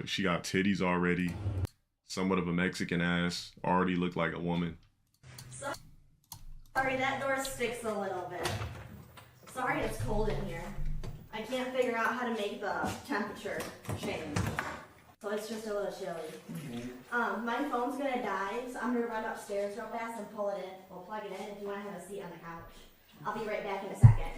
Look, she got titties already. Somewhat of a Mexican ass. Already looked like a woman. Sorry, that door sticks a little bit. Sorry, it's cold in here. I can't figure out how to make the temperature change. So it's just a little chilly. My phone's gonna die, so I'm gonna run upstairs real fast and pull it in. We'll plug it in if you wanna have a seat on the couch. I'll be right back in a second.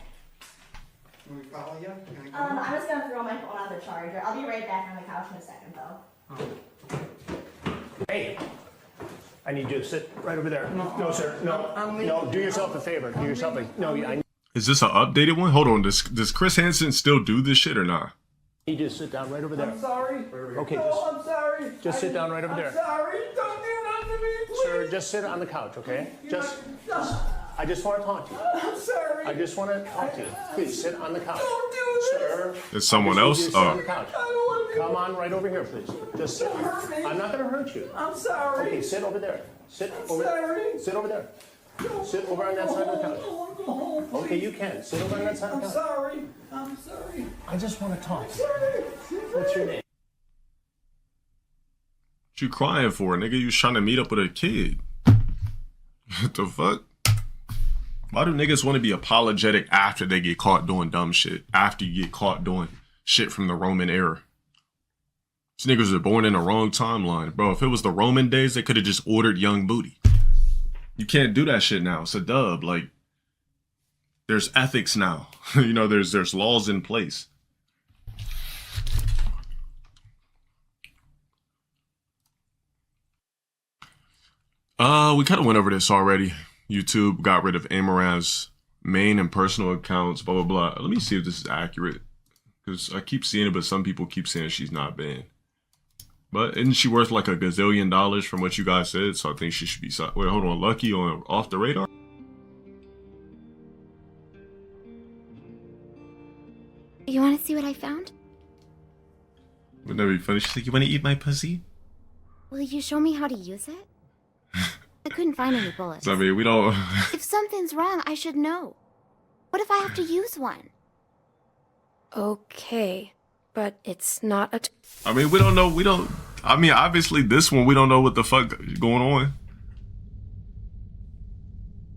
Can we follow you? I'm just gonna throw my phone on the charger. I'll be right back on the couch in a second though. Hey, I need you to sit right over there. No, sir. No, do yourself a favor. Do yourself a, no, I Is this an updated one? Hold on, does Chris Hansen still do this shit or not? need you to sit down right over there. I'm sorry. Okay, I'm sorry. just sit down right over there. I'm sorry. Don't do that to me, please. Sir, just sit on the couch, okay? I just want to talk to you. I'm sorry. I just want to talk to you. Please sit on the couch. Don't do this. Sir. It's someone I just need else? you to sit on Oh. the couch. I don't want to be. Come on right over here, please. Just sit. Don't hurt me. I'm not going to hurt you. I'm sorry. Okay, sit over there. Sit over sorry. Sit over there. Sit over on that side of the couch. I want to go home. Okay, you can. Sit over on that side of the I'm couch. sorry. I'm sorry. I just want to talk. Sorry. What's your name? What you crying for, nigga? You was trying to meet up with a kid. What the fuck? Why do niggas want to be apologetic after they get caught doing dumb shit? After you get caught doing shit from the Roman era? These niggas are born in the wrong timeline. Bro, if it was the Roman days, they could have just ordered young booty. You can't do that shit now. It's a dub. Like, there's ethics now. You know, there's laws in place. We kind of went over this already. YouTube got rid of Amaranth's main and personal accounts, blah, blah, blah. Let me see if this is accurate. Because I keep seeing it, but some people keep saying she's not banned. But isn't she worth like $1 gazillion from what you guys said? So I think she should be... Wait, hold on. Lucky on Off the Radar? You want to see what I found? Wouldn't that be funny? She's like, you want to eat my pussy? Will you show me how to use it? I couldn't find any bullets. So, I mean, we don't... If something's wrong, I should know. What if I have to use one? Okay, but it's not a... I mean, we don't know. I mean, obviously, this one, we don't know what the fuck going on.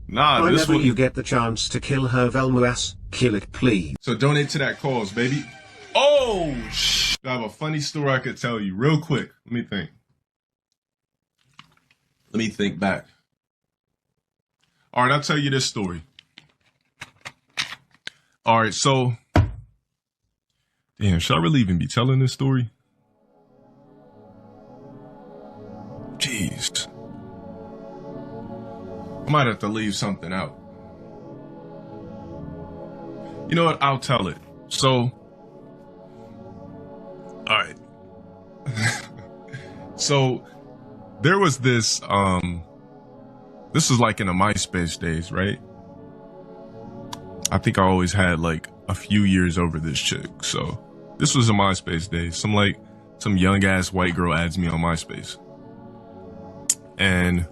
Nah, this Whenever one... you get the chance to kill her Velmuas, kill it please. So donate to that cause, baby. Oh, I have a funny story I could tell you real quick. Let me think. Let me think back. All right, I'll tell you this story. All right, so... Damn, should I really even be telling this story? Jeez. I might have to leave something out. You know what? I'll tell it. So... Alright. So... There was this, this was like in the MySpace days, right? I think I always had like a few years over this chick. So this was in MySpace days. Some young ass white girl adds me on MySpace. And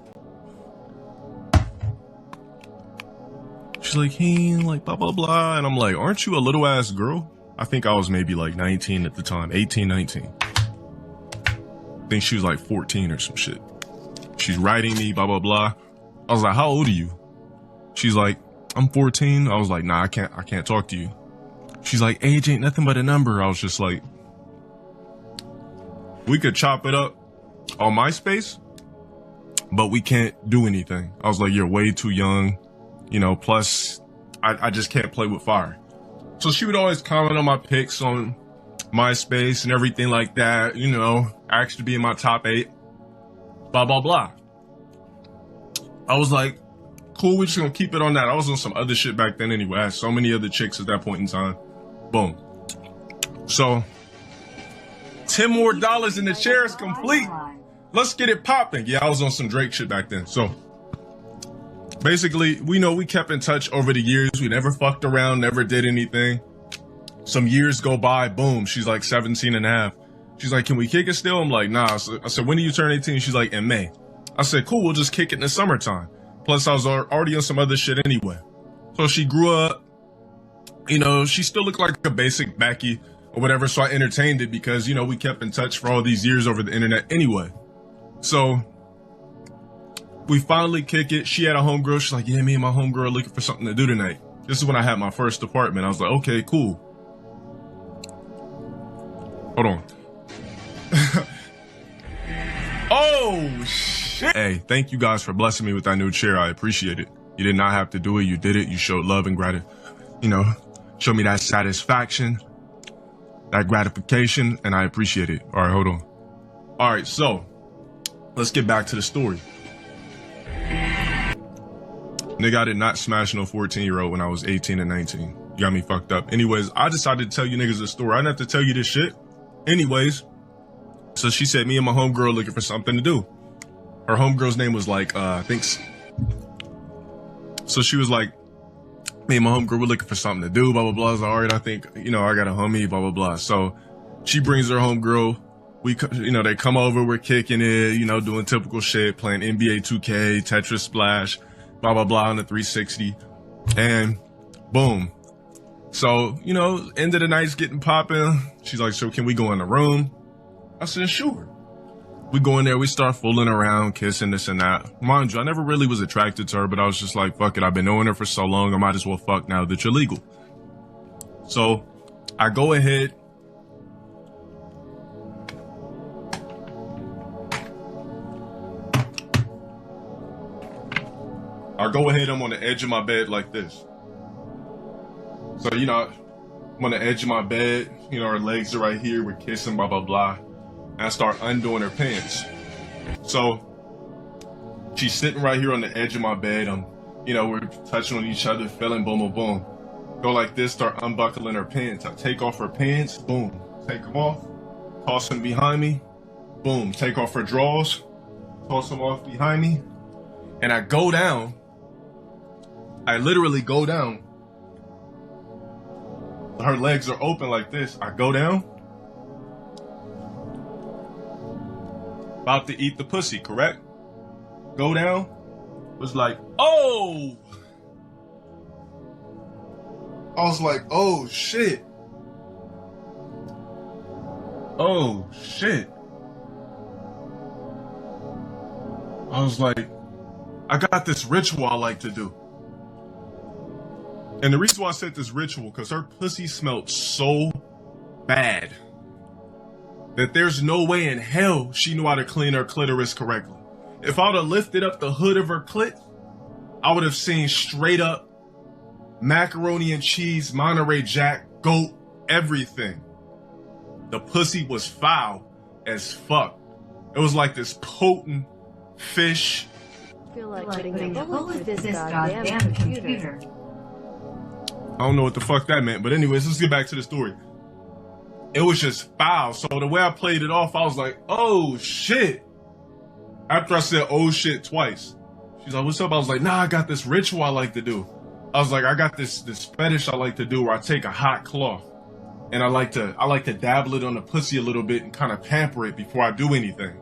she's like, hey, like blah, blah, blah. And I'm like, aren't you a little ass girl? I think I was maybe like 19 at the time, 18, 19. I think she was like 14 or some shit. She's writing me, blah, blah, blah. I was like, how old are you? She's like, I'm 14. I was like, nah, I can't talk to you. She's like, age ain't nothing but a number. I was just like, we could chop it up on MySpace, but we can't do anything. I was like, you're way too young. You know, plus I just can't play with fire. So she would always comment on my pics on MySpace and everything like that, you know, asked to be in my top 8, blah, blah, blah. I was like, cool, we're just gonna keep it on that. I was on some other shit back then anyway. I had so many other chicks at that point in time. Boom. So, $10 more in the chair is complete. Let's get it popping. Yeah, I was on some Drake shit back then. So, basically, we kept in touch over the years. We never fucked around, never did anything. Some years go by, boom, she's like 17 and a half. She's like, can we kick it still? I'm like, nah. So I said, when do you turn 18? She's like, in May. I said, cool, we'll just kick it in the summertime. Plus, I was already on some other shit anyway. So she grew up, you know, she still looked like a basic Becky or whatever. So I entertained it because, you know, we kept in touch for all these years over the internet anyway. So we finally kick it. She had a homegirl. She's like, yeah, me and my homegirl are looking for something to do tonight. This is when I had my first apartment. I was like, okay, cool. Hold on. Oh, shit. Hey, thank you guys for blessing me with that new chair. I appreciate it. You did not have to do it. You did it. You showed love and gratitude. You know, showed me that satisfaction, that gratification, and I appreciate it. All right, hold on. All right, so let's get back to the story. Nigga, I did not smash no 14-year-old when I was 18 and 19. You got me fucked up. Anyways, I decided to tell you niggas a story. I didn't have to tell you this shit. Anyways, so she said me and my homegirl looking for something to do. Her homegirl's name was like, I think. So she was like, me and my homegirl were looking for something to do, blah, blah, blah. I was like, all right, I think, you know, I got a homie, blah, blah, blah. So she brings her homegirl. We, you know, they come over, we're kicking it, you know, doing typical shit, playing NBA 2K, Tetris Splash, blah, blah, blah on the 360. And boom. So, you know, end of the night's getting popping. She's like, so can we go in the room? I said, sure. We go in there, we start fooling around, kissing, this and that. Mind you, I never really was attracted to her, but I was just like, fuck it, I've been knowing her for so long, I might as well fuck now that you're legal. So I go ahead. I'm on the edge of my bed like this. So, you know, I'm on the edge of my bed, you know, her legs are right here, we're kissing, blah, blah, blah. And I start undoing her pants. So she's sitting right here on the edge of my bed. You know, we're touching on each other, feeling, boom, boom, boom. Go like this, start unbuckling her pants. I take off her pants, boom, take them off, toss them behind me, boom, take off her drawers, toss them off behind me. And I go down. I literally go down. Her legs are open like this. I go down. About to eat the pussy, correct? Go down. Was like, oh! I was like, oh shit. Oh shit. I was like, I got this ritual I like to do. And the reason why I said this ritual, because her pussy smelled so bad that there's no way in hell she knew how to clean her clitoris correctly. If I would have lifted up the hood of her clit, I would have seen straight up macaroni and cheese, Monterey Jack, goat, everything. The pussy was foul as fuck. It was like this potent fish. I feel like putting a hole with this goddamn computer. I don't know what the fuck that meant, but anyways, let's get back to the story. It was just foul. So the way I played it off, I was like, oh shit. After I said, oh shit, twice. She's like, what's up? I was like, nah, I got this ritual I like to do. I was like, I got this fetish I like to do where I take a hot cloth and I like to dabble it on the pussy a little bit and kind of pamper it before I do anything.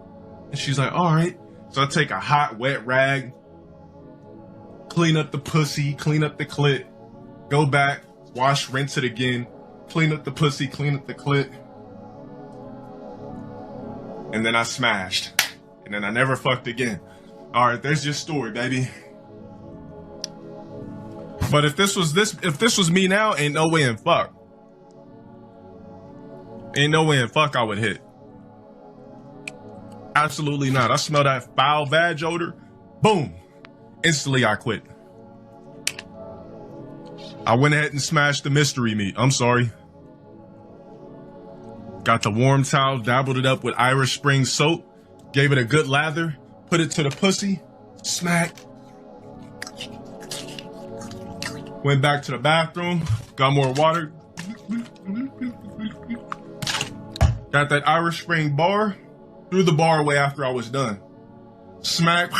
And she's like, all right. So I take a hot, wet rag, clean up the pussy, clean up the clit, go back, wash, rinse it again, clean up the pussy, clean up the clit. And then I smashed. And then I never fucked again. All right, there's your story, baby. But if this was me now, ain't no way in fuck. Ain't no way in fuck I would hit. Absolutely not. I smell that foul vag odor. Boom. Instantly I quit. I went ahead and smashed the mystery meat. I'm sorry. Got the warm towel, dabbled it up with Irish Spring soap, gave it a good lather, put it to the pussy, smack. Went back to the bathroom, got more water. Got that Irish Spring bar, threw the bar away after I was done. Smack.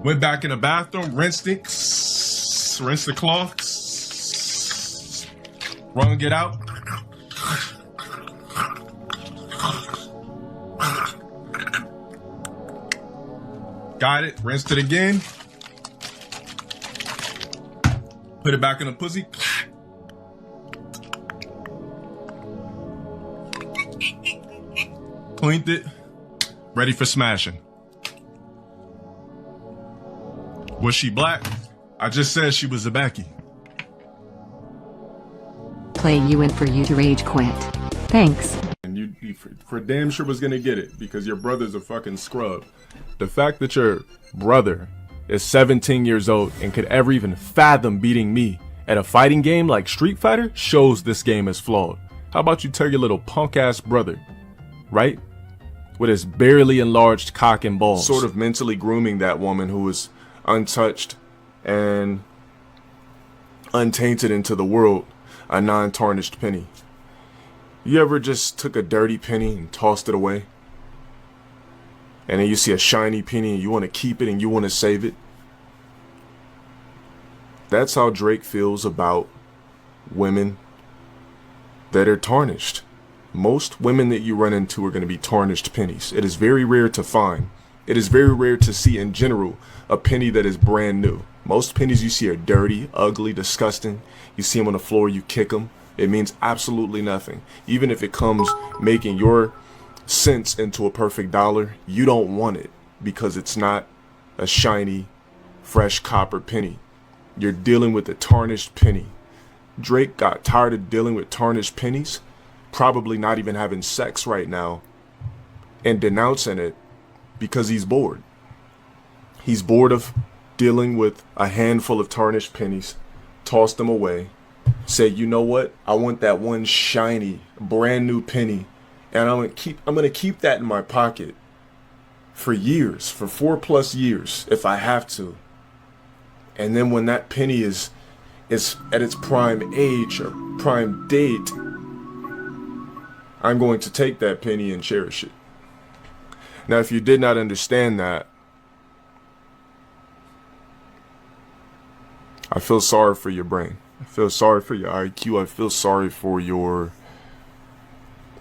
Went back in the bathroom, rinsed it, rinsed the cloth, wrung it out. Got it, rinsed it again. Put it back in the pussy. Cleaned it. Ready for smashing. Was she black? I just said she was a Becky. Play you in for you to rage quit. Thanks. And you for damn sure was gonna get it because your brother's a fucking scrub. The fact that your brother is 17 years old and could ever even fathom beating me at a fighting game like Street Fighter shows this game is flawed. How about you tell your little punk ass brother, right? With his barely enlarged cock and balls. Sort of mentally grooming that woman who was untouched and untainted into the world, a non-tarnished penny. You ever just took a dirty penny and tossed it away? And then you see a shiny penny and you want to keep it and you want to save it? That's how Drake feels about women that are tarnished. Most women that you run into are going to be tarnished pennies. It is very rare to find. It is very rare to see in general a penny that is brand new. Most pennies you see are dirty, ugly, disgusting. You see them on the floor, you kick them. It means absolutely nothing. Even if it comes making your cents into a perfect dollar, you don't want it because it's not a shiny, fresh copper penny. You're dealing with a tarnished penny. Drake got tired of dealing with tarnished pennies, probably not even having sex right now, and denouncing it because he's bored. He's bored of dealing with a handful of tarnished pennies, toss them away, say, you know what? I want that one shiny, brand new penny, and I'm gonna keep that in my pocket for years, for 4+ years, if I have to. And then when that penny is at its prime age or prime date, I'm going to take that penny and cherish it. Now, if you did not understand that, I feel sorry for your brain. I feel sorry for your IQ. I feel sorry for your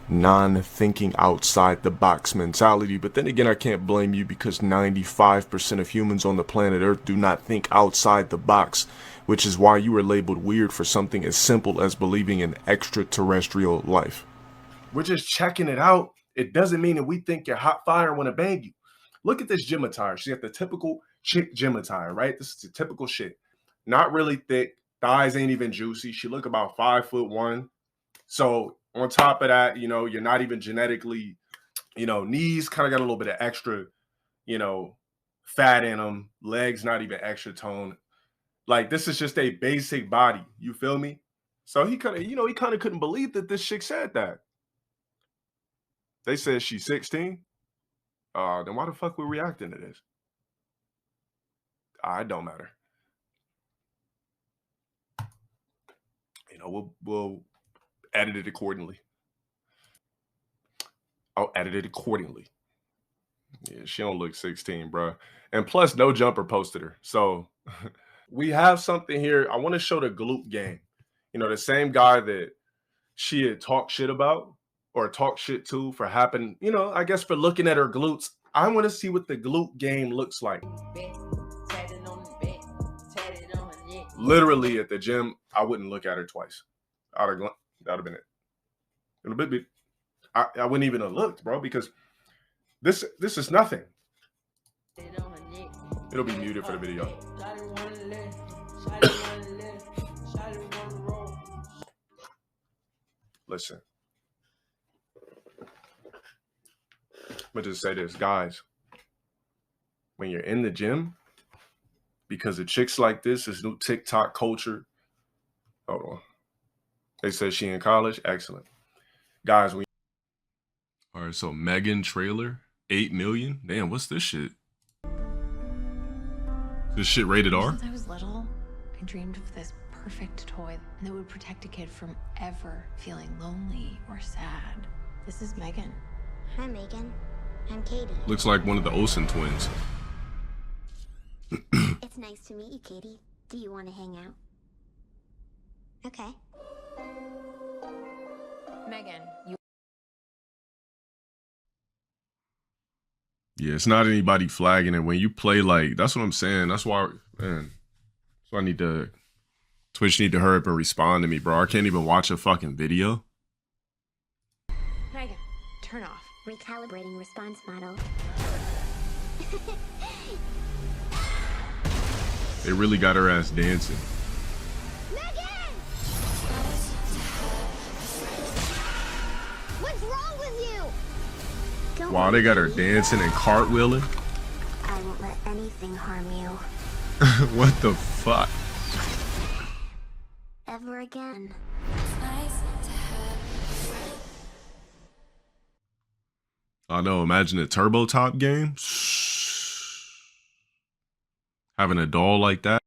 non-thinking outside the box mentality. But then again, I can't blame you because 95% of humans on the planet Earth do not think outside the box, which is why you were labeled weird for something as simple as believing in extraterrestrial life. We're just checking it out. It doesn't mean that we think you're hot fire and want to bang you. Look at this gym attire. She got the typical chick gym attire, right? This is the typical shit. Not really thick. Thighs ain't even juicy. She look about 5'1". So on top of that, you know, you're not even genetically, you know, knees kind of got a little bit of extra, you know, fat in them. Legs not even extra tone. Like, this is just a basic body. You feel me? So he kind of couldn't believe that this chick said that. They said she's 16. Then why the fuck we reacting to this? It don't matter. You know, we'll edit it accordingly. I'll edit it accordingly. Yeah, she don't look 16, bro. And plus, no jumper posted her. So we have something here. I want to show the glute game. You know, the same guy that she had talked shit about or talked shit to for happening, you know, I guess for looking at her glutes. I want to see what the glute game looks like. Literally at the gym, I wouldn't look at her twice. That would have been it. In a bit. I wouldn't even have looked, bro, because this is nothing. It'll be muted for the video. Listen. I'm gonna just say this, guys. When you're in the gym, because of chicks like this new TikTok culture. Hold on. They said she in college. Excellent. Guys, all right, so Megan trailer, 8 million. Damn, what's this shit? This shit rated R? Since I was little, I dreamed of this perfect toy that would protect a kid from ever feeling lonely or sad. This is Megan. Hi, Megan. I'm Katie. Looks like one of the Olsen twins. It's nice to meet you, Katie. Do you want to hang out? Okay. Megan, you. Yeah, it's not anybody flagging it. When you play like, that's what I'm saying. That's why, man. So I need to Twitch need to hurry up and respond to me, bro. I can't even watch a fucking video. Megan, turn off. Recalibrating response model. They really got her ass dancing. Megan! What's wrong with you? Don't Wow, they got her dancing and cartwheeling. I won't let anything harm you. What the fuck? Ever again. I know, imagine a turbo top game. Having a doll like that.